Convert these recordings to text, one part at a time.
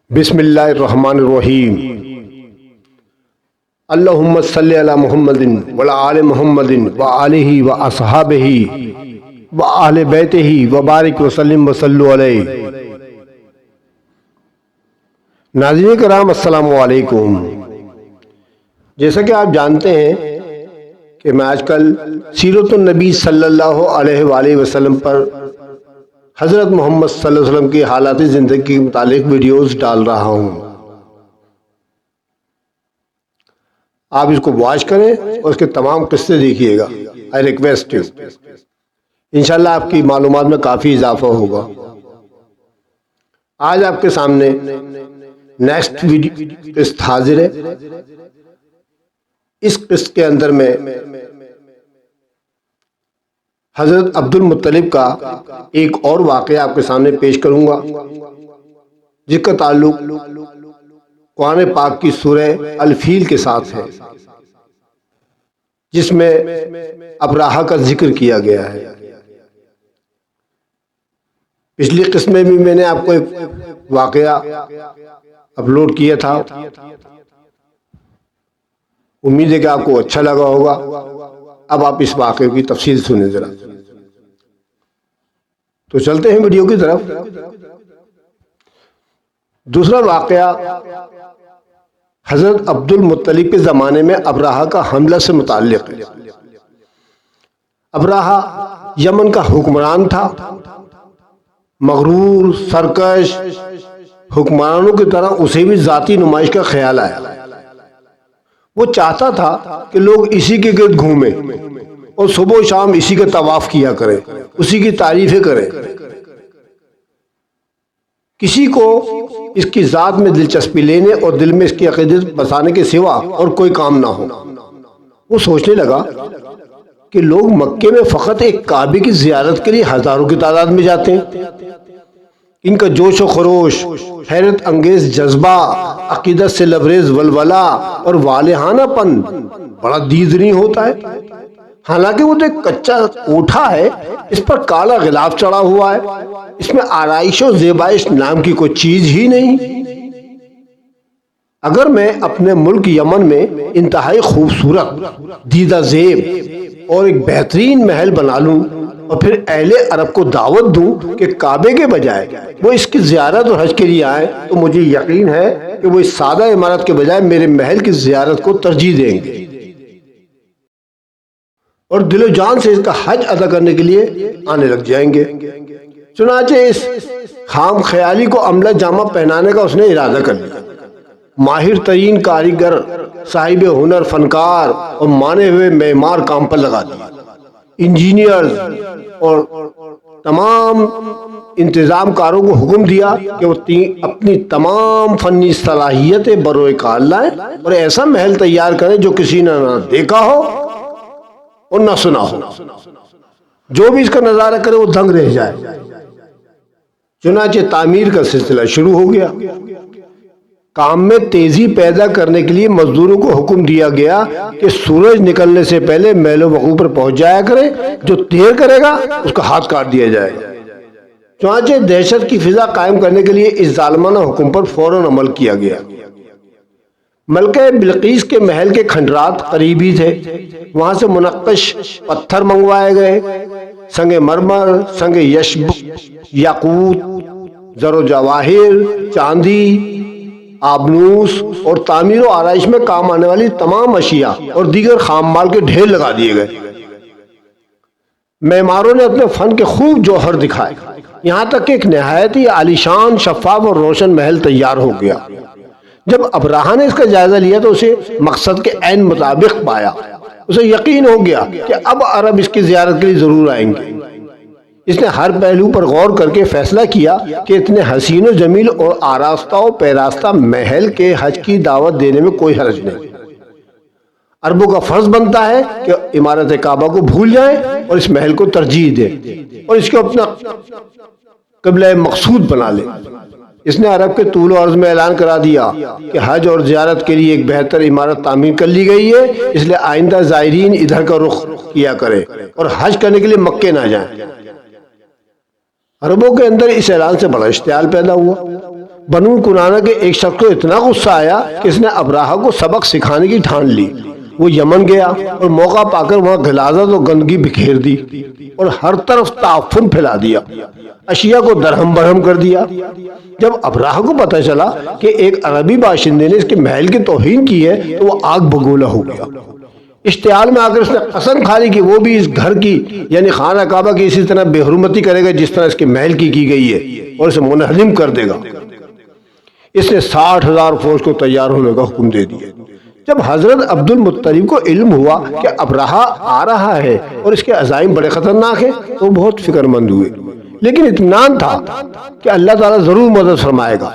بسم اللہ الرحمن الرحیم۔ اللہم صلی علی محمد وعلی آل محمد وآلہ واصحابہ وآل بیتہ وبارک وسلم وصلوا علیہ۔ ناظرین کرام السلام علیکم۔ جیسا کہ آپ جانتے ہیں کہ میں آج کل سیرت النبی صلی اللہ علیہ وآلہ وسلم پر حضرت محمد صلی اللہ علیہ وسلم کی حالات زندگی کے متعلق ویڈیوز ڈال رہا ہوں۔ آپ اس کو واچ کریں اور اس کے تمام قصے دیکھیے گا۔ I request you۔ انشاءاللہ آپ کی معلومات میں کافی اضافہ ہوگا۔ آج آپ کے سامنے نیکسٹ ویڈیو قسط حاضر ہے۔ اس قسط کے اندر میں حضرت عبد المطلب کا ایک اور واقعہ آپ کے سامنے پیش کروں گا، جس کا تعلق قرآن پاک کی سورہ الفیل کے ساتھ ہے، جس میں ابراہہ کا ذکر کیا گیا ہے۔ پچھلی قسط میں بھی میں نے آپ کو ایک واقعہ اپلوڈ کیا تھا۔ امید ہے کہ آپ کو اچھا لگا ہوگا۔ اب آپ اس واقعے کی تفصیل سنیں ذرا۔ تو چلتے ہیں ویڈیو کی طرف۔ دوسرا واقعہ حضرت عبد المطلب کے زمانے میں ابراہہ کا حملہ سے متعلق ہے۔ ابراہہ یمن کا حکمران تھا، مغرور، سرکش حکمرانوں کی طرح اسے بھی ذاتی نمائش کا خیال آیا۔ وہ چاہتا تھا کہ لوگ اسی کے گرد گھومیں اور صبح و شام اسی کا طواف کیا کریں، اسی کی تعریفیں کریں۔ کسی کو اس کی ذات میں دلچسپی لینے اور دل میں اس کی عقیدت بسانے کے سوا اور کوئی کام نہ ہو۔ وہ سوچنے لگا کہ لوگ مکے میں فقط ایک کعبے کی زیارت کے لیے ہزاروں کی تعداد میں جاتے ہیں۔ ان کا جوش و خروش، حیرت انگیز جذبہ، عقیدت سے لبریز ولولہ اور والہانہ پن بڑا دیدنی ہوتا ہے۔ حالانکہ وہ تو ایک کچا کوٹھا ہے، اس پر کالا غلاف چڑھا ہوا ہے، اس میں آرائش و زیبائش نام کی کوئی چیز ہی نہیں۔ اگر میں اپنے ملک یمن میں انتہائی خوبصورت، دیدہ زیب اور ایک بہترین محل بنا لوں اور پھر اہل عرب کو دعوت دوں کہ کعبے کے بجائے وہ اس کی زیارت اور حج کے لیے آئیں، تو مجھے یقین ہے کہ وہ اس سادہ عمارت کے بجائے میرے محل کی زیارت کو ترجیح دیں گے اور دل و جان سے اس کا حج ادا کرنے کے لیے آنے لگ جائیں گے۔ چنانچہ اس خام خیالی کو عملہ جامہ پہنانے کا اس نے ارادہ کر لیا۔ ماہر ترین کاریگر، صاحب ہنر، فنکار اور مانے ہوئے معمار کام پر لگا دیا۔ انجینئر اور تمام انتظام کاروں کو حکم دیا کہ وہ اپنی تمام فنی صلاحیتیں بروئے کار لائیں اور ایسا محل تیار کریں جو کسی نے نہ دیکھا ہو اور نہ سنا ہو۔ جو بھی اس کا نظارہ کرے وہ دنگ رہ جائے۔ چنانچہ تعمیر کا سلسلہ شروع ہو گیا۔ کام میں تیزی پیدا کرنے کے لیے مزدوروں کو حکم دیا گیا کہ سورج نکلنے سے پہلے محل وقوع پر پہنچ جایا کرے، جو دیر کرے گا اس کا ہاتھ کاٹ دیا جائے گا۔ چنانچہ دہشت کی فضا قائم کرنے کے لیے اس ظالمانہ حکم پر فوراً عمل کیا گیا۔ ملکہ بلقیس کے محل کے کھنڈرات قریبی تھے، وہاں سے منقش پتھر منگوائے گئے، سنگ مرمر، سنگ یشب، یاقوت، زر و جواہر، چاندی، آبنوس اور تعمیر و آرائش میں کام آنے والی تمام اشیاء اور دیگر خام مال کے ڈھیر لگا دیے گئے۔ معماروں نے اپنے فن کے خوب جوہر دکھائے، یہاں تک کہ ایک نہایت ہی عالیشان، شفاف اور روشن محل تیار ہو گیا۔ جب ابراہہ نے اس کا جائزہ لیا تو اسے مقصد کے عین مطابق پایا۔ اسے یقین ہو گیا کہ اب عرب اس کی زیارت کے لیے ضرور آئیں گے۔ اس نے ہر پہلو پر غور کر کے فیصلہ کیا کہ اتنے حسین و جمیل اور آراستہ و پیراستہ محل کے حج کی دعوت دینے میں کوئی حرج نہیں۔ عربوں کا فرض بنتا ہے کہ عمارت کعبہ کو بھول جائیں اور اس محل کو ترجیح دیں اور اس کو اپنا قبلہ مقصود بنا لیں۔ اس نے عرب کے طول و عرض میں اعلان کرا دیا کہ حج اور زیارت کے لیے ایک بہتر عمارت تعمیر کر لی گئی ہے، اس لیے آئندہ زائرین ادھر کا رخ کیا کریں اور حج کرنے کے لیے مکے نہ جائیں۔ عربوں کے اندر اس اعلان سے بڑا اشتعال پیدا ہوا۔ بنو کنانہ کے ایک شخص کو اتنا غصہ آیا کہ اس نے ابراہہ کو سبق سکھانے کی ٹھان لی۔ وہ یمن گیا اور موقع پا کر وہاں غلاظت و گندگی بکھیر دی اور ہر طرف تعفن پھیلا دیا، اشیاء کو درہم برہم کر دیا۔ جب ابراہہ کو پتہ چلا کہ ایک عربی باشندے نے اس کے محل کی توہین کی ہے تو وہ آگ بگولا ہو گیا۔ اشتعال میں آ کر اس نے قسم کھا لی کہ وہ بھی اس گھر کی یعنی خانہ کعبہ کی اسی طرح بے حرمتی کرے گا جس طرح اس کے محل کی گئی ہے اور اسے منہدم کر دے گا۔ اس نے 60,000 فوج کو تیار ہونے کا حکم دے دیا۔ جب حضرت عبد المطلب کو علم ہوا کہ ابراہہ آ رہا ہے اور اس کے عزائم بڑے خطرناک ہیں تو وہ بہت فکر مند ہوئے، لیکن اطمینان تھا کہ اللہ تعالیٰ ضرور مدد فرمائے گا۔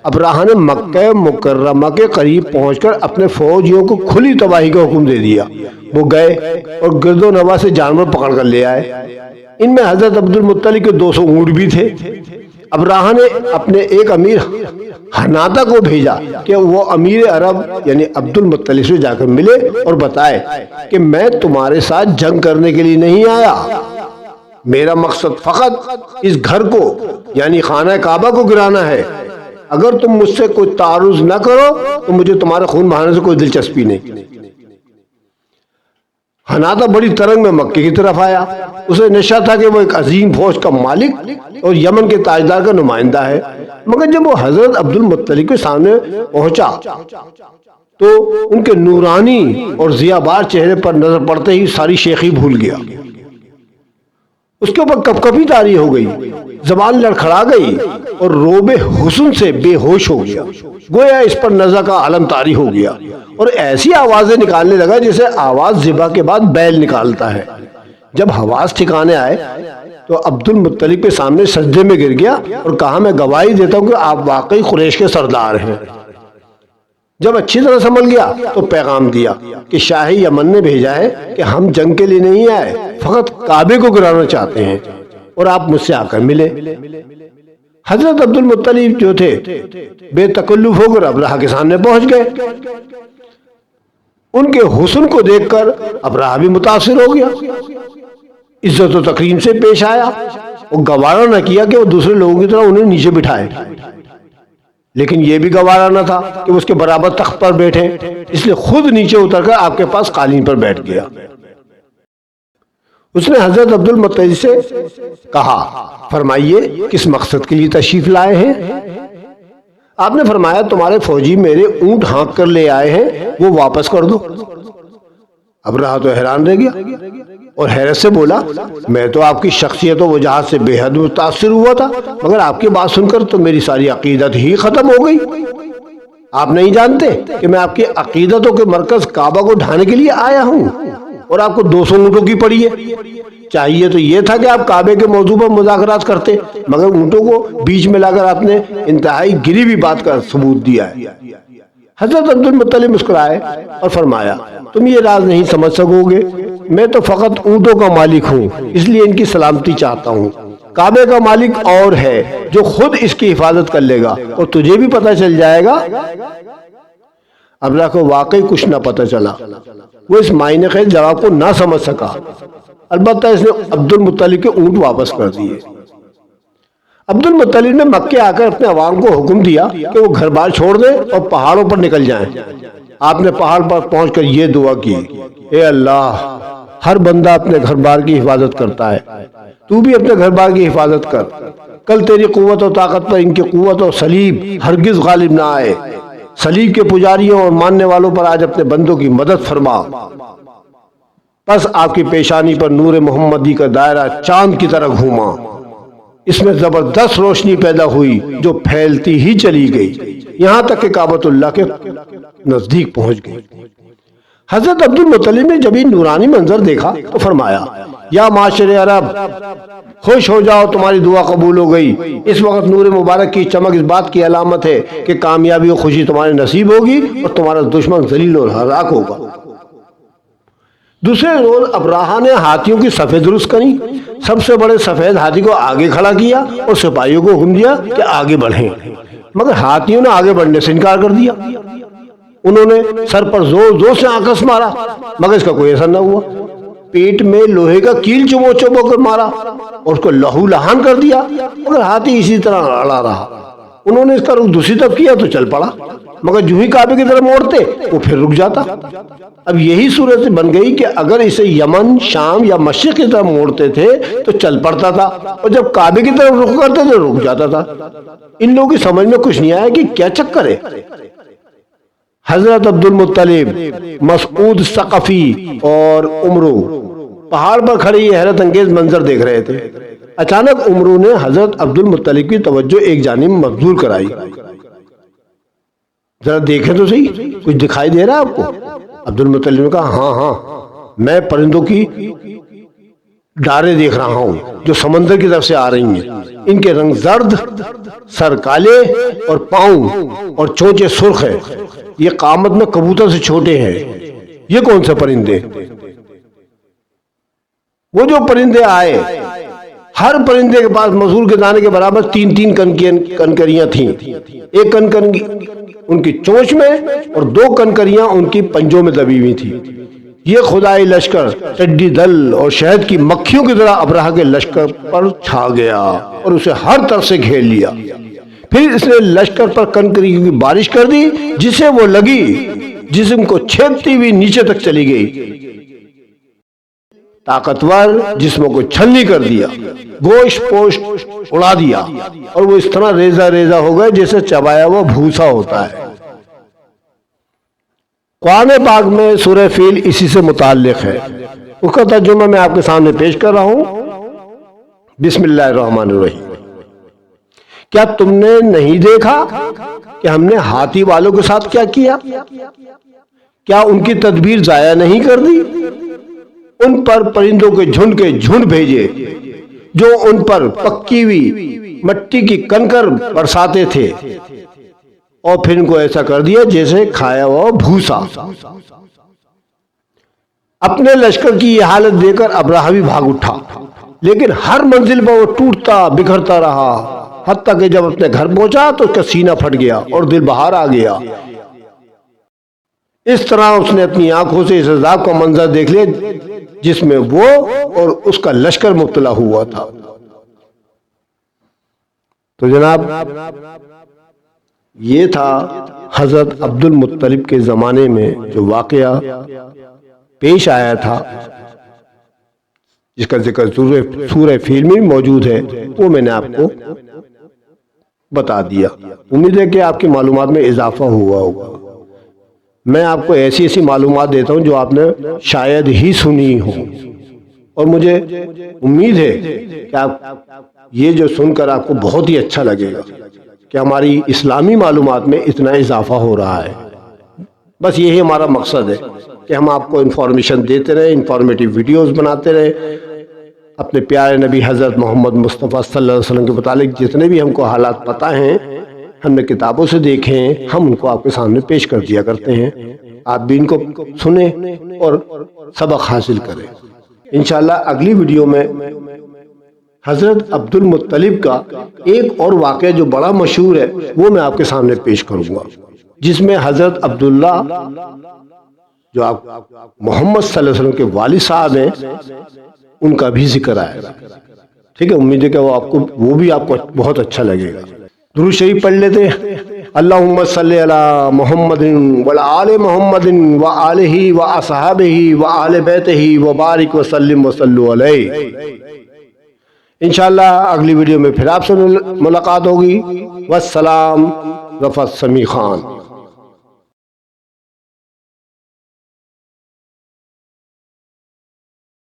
ابراہہ نے مکہ مکرمہ کے قریب پہنچ کر اپنے فوجیوں کو کھلی تباہی کا حکم دے دیا۔ وہ گئے اور گرد و نواح سے جانور پکڑ کر لے آئے۔ ان میں حضرت عبد المطلب کے 200 اونٹ بھی تھے۔ ابراہہ نے اپنے ایک امیر حناطہ کو بھیجا کہ وہ امیر عرب یعنی عبد المطلب سے جا کر ملے اور بتائے کہ میں تمہارے ساتھ جنگ کرنے کے لیے نہیں آیا، میرا مقصد فقط اس گھر کو یعنی خانہ کعبہ کو گرانا ہے۔ اگر تم مجھ سے کوئی تعارض نہ کرو تو مجھے تمہارے خون بہانے سے کوئی دلچسپی نہیں۔ حناطہ بڑی ترنگ میں مکے کی طرف آیا۔ اسے نشہ تھا کہ وہ ایک عظیم فوج کا مالک اور یمن کے تاجدار کا نمائندہ ہے، مگر جب وہ حضرت عبد المطلب کے سامنے پہنچا تو ان کے نورانی اور ضیابار چہرے پر نظر پڑتے ہی ساری شیخی بھول گیا۔ اس کے اوپر کپ کپی طاری ہو گئی، زبان لڑکھڑا گئی اور روب حسن سے بے ہوش ہو گیا، گویا اس پر نزع کا عالم طاری ہو گیا اور ایسی آوازیں نکالنے لگا جیسے آواز ذبح کے بعد بیل نکالتا ہے۔ جب حواس ٹھکانے آئے تو عبد المطلب کے سامنے سجدے میں گر گیا اور کہا میں گواہی دیتا ہوں کہ آپ واقعی قریش کے سردار ہیں۔ جب اچھی طرح سنبھل گیا تو پیغام دیا کہ شاہ یمن نے بھیجا ہے کہ ہم جنگ کے لیے نہیں آئے، فقط کعبے کو گرانا چاہتے ہیں اور آپ مجھ سے آ کر ملے۔ حضرت عبد المطلب جو تھے بے تکلف ہو کر ابراہہ کے سامنے پہنچ گئے۔ ان کے حسن کو دیکھ کر ابراہہ بھی متاثر ہو گیا، عزت و تکریم سے پیش آیا اور گوارا نہ کیا کہ وہ دوسرے لوگوں کی طرح انہیں نیچے بٹھائے، لیکن یہ بھی گوارا نہ تھا کہ وہ اس کے برابر تخت پر بیٹھے، اس لیے خود نیچے اتر کر آپ کے پاس قالین پر بیٹھ گیا۔ اس نے حضرت عبد المطلب سے کہا فرمائیے کس مقصد کے لیے تشریف لائے ہیں؟ آپ نے فرمایا تمہارے فوجی میرے اونٹ ہانک کر لے آئے ہیں، وہ واپس کر دو۔ ابراہہ تو حیران رہ گیا اور حیرت سے بولا میں تو آپ کی شخصیت و وجاہت سے بے حد متاثر ہوا تھا، مگر آپ کی بات سن کر تو میری ساری عقیدت ہی ختم ہو گئی۔ آپ نہیں جانتے کہ میں آپ کی عقیدتوں کے مرکز کعبہ کو ڈھانے کے لیے آیا ہوں اور آپ کو 200 اونٹوں کی پڑی ہے۔ چاہیے تو یہ تھا کہ آپ کعبے کے موضوع پر مذاکرات کرتے، مگر اونٹوں کو بیچ میں لا کر آپ نے انتہائی گری ہوئی بات کا ثبوت دیا ہے۔ حضرت عبد المطلب مسکرائے اور فرمایا تم یہ راز نہیں سمجھ سکو گے، میں تو فقط اونٹوں کا مالک ہوں، اس لیے ان کی سلامتی چاہتا ہوں۔ کعبے کا مالک اور ہے جو خود اس کی حفاظت کر لے گا اور تجھے بھی پتہ چل جائے گا۔ ابراہہ کو واقعی کچھ نہ پتہ چلا، وہ اس معنی خیز جواب کو نہ سمجھ سکا، البتہ اس نے عبد المطلب کے اونٹ واپس کر دیے۔ عبد المطلب نے مکے آ کر اپنے عوام کو حکم دیا کہ وہ گھر بار چھوڑ دیں اور پہاڑوں پر نکل جائیں۔ آپ نے پہاڑ پر پہنچ کر یہ دعا کی اے اللہ، ہر بندہ اپنے گھر بار کی حفاظت کرتا ہے، تو بھی اپنے گھر بار کی حفاظت کر، کل تیری قوت و طاقت پر ان کی قوت و صلیب ہرگز غالب نہ آئے۔ صلیب کے پجاریوں اور ماننے والوں پر آج اپنے بندوں کی مدد فرما۔ پس آپ کی پیشانی پر نور محمدی کا دائرہ چاند کی طرح گھوما، اس میں زبردست روشنی پیدا ہوئی جو پھیلتی ہی چلی گئی یہاں تک کہ کعبۃ اللہ کے نزدیک پہنچ گئی۔ حضرت عبد المطلب نے جب یہ نورانی منظر دیکھا تو فرمایا یا معاشر عرب، خوش ہو جاؤ، تمہاری دعا قبول ہو گئی۔ اس وقت نور مبارک کی چمک اس بات کی علامت ہے کہ کامیابی و خوشی تمہارے نصیب ہوگی اور تمہارا دشمن ذلیل اور ہلاک ہوگا۔ دوسرے روز ابراہہ نے ہاتھیوں کی صفیں درست کری، سب سے بڑے سفید ہاتھی کو آگے کھڑا کیا اور سپاہیوں کو حکم دیا کہ آگے بڑھیں، مگر ہاتھیوں نے آگے بڑھنے سے انکار کر دیا۔ انہوں نے سر پر زور زور سے آکس مارا، مگر اس کا کوئی اثر نہ ہوا۔ پیٹ میں لوہے کا کیل چبو چبو کر مارا اور اس کو لہو لہان کر دیا، مگر ہاتھی اسی طرح اڑا رہا۔ انہوں نے اس کا رخ دوسری طرف کیا تو چل پڑا، مگر جو ہی کعبے کی طرف موڑتے وہ پھر رک جاتا۔ اب یہی صورت بن گئی کہ اگر اسے یمن، شام یا مشرق کی طرف موڑتے تھے تو چل پڑتا تھا، اور جب کعبے کی طرف رخ کرتے تو رک جاتا تھا۔ ان لوگوں کی سمجھ میں کچھ نہیں آیا کہ کیا چکر ہے۔ حضرت عبد المطلب، مسعود ثقفی اور عمرو پہاڑ پر کھڑے یہ حیرت انگیز منظر دیکھ رہے تھے۔ اچانک عمرو نے حضرت عبد المطلب کی توجہ ایک جانب مبذول کرائی۔ ذرا دیکھیں تو صحیح، کچھ دکھائی دے رہا ہے آپ کو؟ عبد المطلب نے کہا ہاں ہاں، میں پرندوں کی ڈاریں دیکھ رہا ہوں جو سمندر کی طرف سے آ رہی ہیں۔ ان کے رنگ زرد، سر کالے اور پاؤں اور چونچے سرخ ہیں۔ یہ قامت میں کبوتر سے چھوٹے ہیں۔ یہ کون سے پرندے؟ وہ جو پرندے آئے، ہر پرندے کے پاس مزور کے دانے کے برابر 3 کنکریاں تھیں۔ ایک کنکری ان کی چونچ میں اور 2 کنکریاں ان کی پنجوں میں دبی ہوئی تھی۔ یہ خدائی لشکر ٹڈی دل اور شہد کی مکھیوں کی طرح ابرہہ کے لشکر پر چھا گیا اور اسے ہر طرف سے گھیر لیا۔ پھر اس نے لشکر پر کنکری کی بارش کر دی، جسے وہ لگی جسم کو چھیدتی ہوئی نیچے تک چلی گئی۔ طاقتور جسموں کو چھلنی کر دیا، گوشت پوشت اڑا دیا، اور وہ اس طرح ریزہ ریزہ ہو گئے جیسے چبایا ہوا بھوسا ہوتا ہے۔ قرآن پاک میں سورہ فیل اسی سے متعلق ہے۔ اس کا ترجمہ میں آپ کے سامنے پیش کر رہا ہوں۔ بسم اللہ الرحمن الرحیم۔ کیا تم نے نہیں دیکھا کہ ہم نے ہاتھی والوں کے ساتھ کیا کیا؟ کیا ان کی تدبیر ضائع نہیں کر دی؟ ان پر پرندوں کے جھنڈ بھیجے جو ان پر پکی ہوئی مٹی کی کنکر برساتے تھے، اور پھر ان کو ایسا کر دیا جیسے کھایا ہوا بھوسا۔ اپنے لشکر کی یہ حالت دیکھ کر ابرہہ بھی بھاگ اٹھا، لیکن ہر منزل پر وہ ٹوٹتا بکھرتا رہا، حتیٰ کہ جب اپنے گھر پہنچا تو اس کا سینہ پھٹ گیا اور دل باہر آ گیا۔ اس طرح اس نے اپنی آنکھوں سے اس عذاب کا منظر دیکھ لیا جس میں وہ اور اس کا لشکر مبتلا ہوا تھا۔ تو جناب یہ تھا حضرت عبد المطلب کے زمانے میں جو واقعہ پیش آیا تھا، جس کا ذکر سورہ فیل میں موجود ہے، وہ میں نے آپ کو بتا دیا۔ امید ہے کہ آپ کی معلومات میں اضافہ ہوا ہوگا۔ میں آپ کو ایسی معلومات دیتا ہوں جو آپ نے شاید ہی سنی ہو، اور مجھے امید ہے کہ آپ یہ جو سن کر آپ کو بہت ہی اچھا لگے گا کہ ہماری اسلامی معلومات میں اتنا اضافہ ہو رہا ہے۔ بس یہی ہمارا مقصد ہے کہ ہم آپ کو انفارمیشن دیتے رہے، انفارمیٹیو ویڈیوز بناتے رہے، اپنے پیارے نبی حضرت محمد مصطفیٰ صلی اللہ علیہ وسلم کے متعلق جتنے بھی ہم کو حالات پتہ ہیں، ہم نے کتابوں سے دیکھے ہیں، ہم ان کو آپ کے سامنے پیش کر دیا کرتے ہیں۔ آپ بھی ان کو سنیں اور سبق حاصل کریں۔ انشاءاللہ اگلی ویڈیو میں حضرت عبد المطلب کا ایک اور واقعہ جو بڑا مشہور ہے وہ میں آپ کے سامنے پیش کروں گا، جس میں حضرت عبداللہ جو آپ محمد صلی اللہ علیہ وسلم کے والد صاحب ہیں ان کا بھی ذکر آئے گا۔ ٹھیک ہے، امید ہے کہ وہ بھی آپ کو بہت اچھا لگے گا۔ درود شریف پڑھ لیتے ہیں۔ اللہم صلی علی محمد وعلی آل محمد وآلہ واصحابہ وآل بیتہ وبارک وسلم وصلوا علیہ۔ انشاءاللہ اگلی ویڈیو میں پھر آپ سے ملاقات ہوگی۔ والسلام، رفعت سمیع خان۔